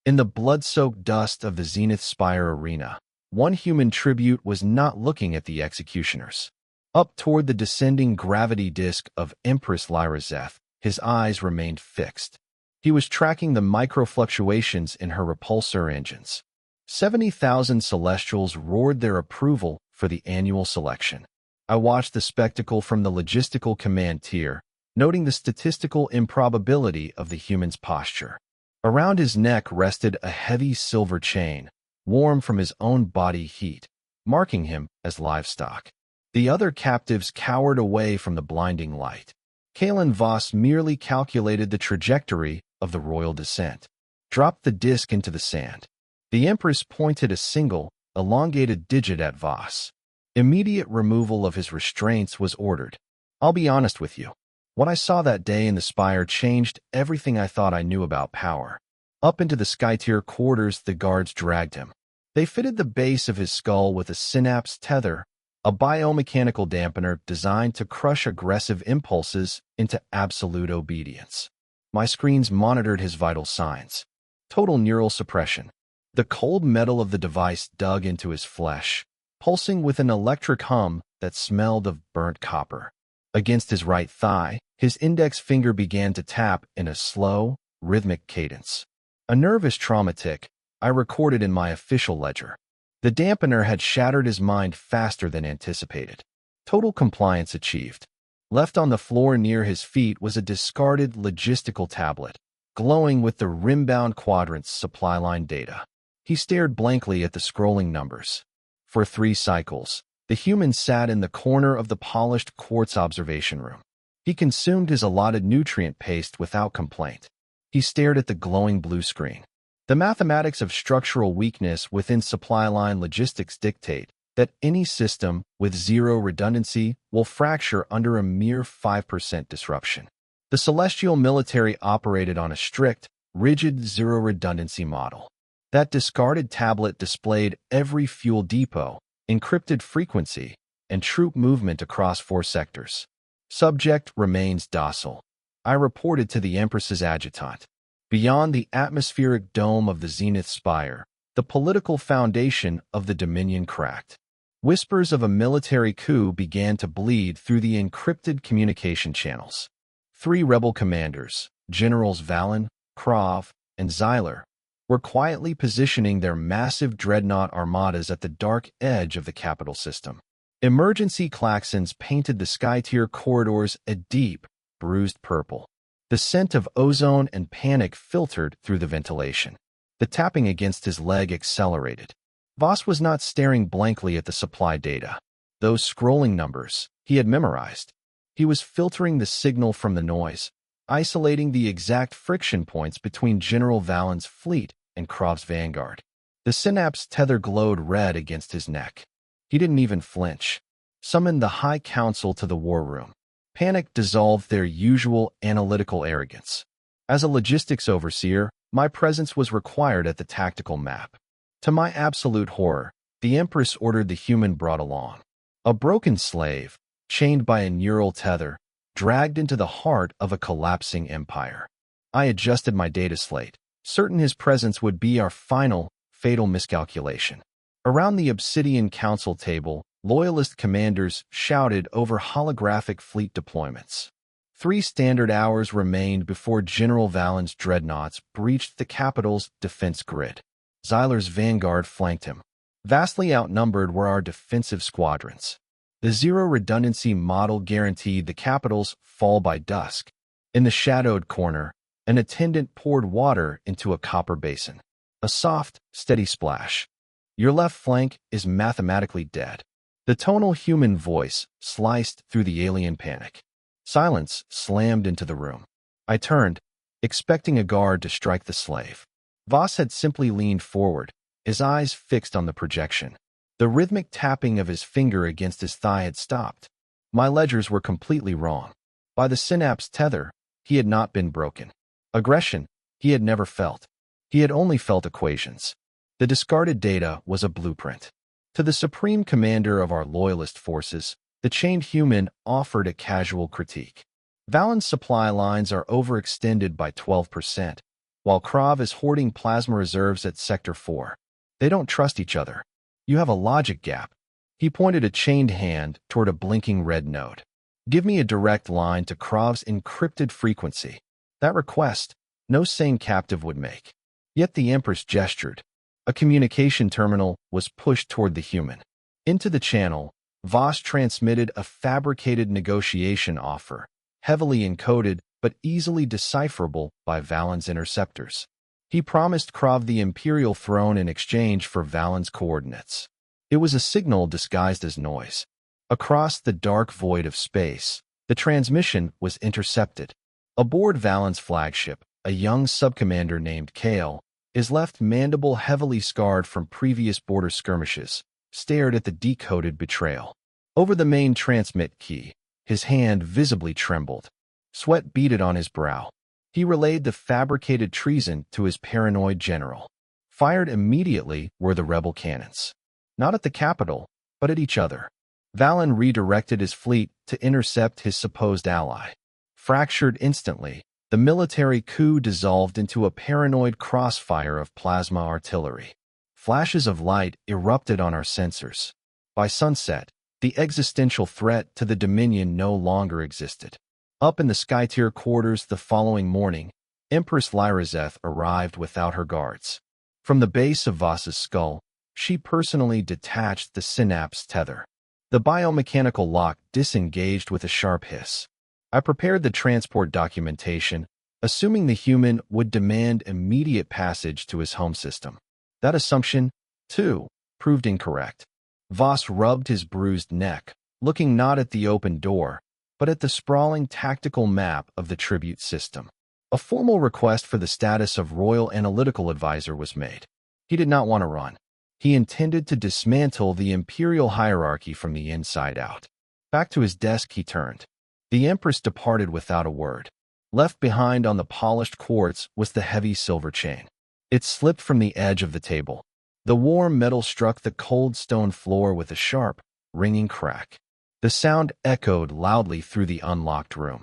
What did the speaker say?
In the blood-soaked dust of the Zenith Spire arena, one human tribute was not looking at the executioners. Up toward the descending gravity disk of Empress Lyrazeth, his eyes remained fixed. He was tracking the microfluctuations in her repulsor engines. 70,000 Celestials roared their approval for the annual selection. I watched the spectacle from the logistical command tier, noting the statistical improbability of the human's posture. Around his neck rested a heavy silver chain, warm from his own body heat, marking him as livestock. The other captives cowered away from the blinding light. Kalen Voss merely calculated the trajectory of the royal descent, dropped the disc into the sand. The Empress pointed a single, elongated digit at Voss. Immediate removal of his restraints was ordered. I'll be honest with you. What I saw that day in the Spire changed everything I thought I knew about power. Up into the Skytier quarters the guards dragged him. They fitted the base of his skull with a synapse tether, a biomechanical dampener designed to crush aggressive impulses into absolute obedience. My screens monitored his vital signs. Total neural suppression. The cold metal of the device dug into his flesh, pulsing with an electric hum that smelled of burnt copper. Against his right thigh, his index finger began to tap in a slow, rhythmic cadence. A nervous trauma tick, I recorded in my official ledger. The dampener had shattered his mind faster than anticipated. Total compliance achieved. Left on the floor near his feet was a discarded logistical tablet, glowing with the rim-bound quadrant's supply line data. He stared blankly at the scrolling numbers. For 3 cycles, the human sat in the corner of the polished quartz observation room. He consumed his allotted nutrient paste without complaint. He stared at the glowing blue screen. The mathematics of structural weakness within supply line logistics dictate that any system with zero redundancy will fracture under a mere 5% disruption. The celestial military operated on a strict, rigid zero-redundancy model. That discarded tablet displayed every fuel depot, encrypted frequency, and troop movement across 4 sectors. Subject remains docile. I reported to the Empress's adjutant. Beyond the atmospheric dome of the Zenith Spire, the political foundation of the Dominion cracked. Whispers of a military coup began to bleed through the encrypted communication channels. 3 rebel commanders, Generals Valen, Krov, and Zyler, were quietly positioning their massive dreadnought armadas at the dark edge of the capital system. Emergency klaxons painted the Skytier corridors a deep, bruised purple. The scent of ozone and panic filtered through the ventilation. The tapping against his leg accelerated. Voss was not staring blankly at the supply data. Those scrolling numbers he had memorized. He was filtering the signal from the noise, isolating the exact friction points between General Valen's fleet and Krov's vanguard. The synapse tether glowed red against his neck. He didn't even flinch. Summoned the High Council to the war room. Panic dissolved their usual analytical arrogance. As a logistics overseer, my presence was required at the tactical map. To my absolute horror, the Empress ordered the human brought along. A broken slave, chained by a neural tether, dragged into the heart of a collapsing empire. I adjusted my data slate, certain his presence would be our final, fatal miscalculation. Around the Obsidian Council table, Loyalist commanders shouted over holographic fleet deployments. 3 standard hours remained before General Valen's dreadnoughts breached the capital's defense grid. Zyler's vanguard flanked him. Vastly outnumbered were our defensive squadrons. The zero-redundancy model guaranteed the capital's fall by dusk. In the shadowed corner, an attendant poured water into a copper basin. A soft, steady splash. Your left flank is mathematically dead. The tonal human voice sliced through the alien panic. Silence slammed into the room. I turned, expecting a guard to strike the slave. Voss had simply leaned forward, his eyes fixed on the projection. The rhythmic tapping of his finger against his thigh had stopped. My ledgers were completely wrong. By the synapse tether, he had not been broken. Aggression, he had never felt. He had only felt equations. The discarded data was a blueprint. To the supreme commander of our loyalist forces, the chained human offered a casual critique. Valen's supply lines are overextended by 12%. while Krav is hoarding plasma reserves at Sector 4. They don't trust each other. You have a logic gap. He pointed a chained hand toward a blinking red node. Give me a direct line to Krav's encrypted frequency. That request, no sane captive would make. Yet the Empress gestured. A communication terminal was pushed toward the human. Into the channel, Voss transmitted a fabricated negotiation offer, heavily encoded but easily decipherable by Valen's interceptors. He promised Krav the Imperial throne in exchange for Valen's coordinates. It was a signal disguised as noise. Across the dark void of space, the transmission was intercepted. Aboard Valen's flagship, a young subcommander named Kale is left mandible heavily scarred from previous border skirmishes, stared at the decoded betrayal. Over the main transmit key, his hand visibly trembled. Sweat beaded on his brow. He relayed the fabricated treason to his paranoid general. Fired immediately were the rebel cannons. Not at the capital, but at each other. Valen redirected his fleet to intercept his supposed ally. Fractured instantly, the military coup dissolved into a paranoid crossfire of plasma artillery. Flashes of light erupted on our sensors. By sunset, the existential threat to the Dominion no longer existed. Up in the Skytier quarters the following morning, Empress Lyrazeth arrived without her guards. From the base of Voss's skull, she personally detached the synapse tether. The biomechanical lock disengaged with a sharp hiss. I prepared the transport documentation, assuming the human would demand immediate passage to his home system. That assumption, too, proved incorrect. Voss rubbed his bruised neck, looking not at the open door, but at the sprawling tactical map of the tribute system. A formal request for the status of Royal Analytical Advisor was made. He did not want to run. He intended to dismantle the imperial hierarchy from the inside out. Back to his desk he turned. The Empress departed without a word. Left behind on the polished quartz was the heavy silver chain. It slipped from the edge of the table. The warm metal struck the cold stone floor with a sharp, ringing crack. The sound echoed loudly through the unlocked room.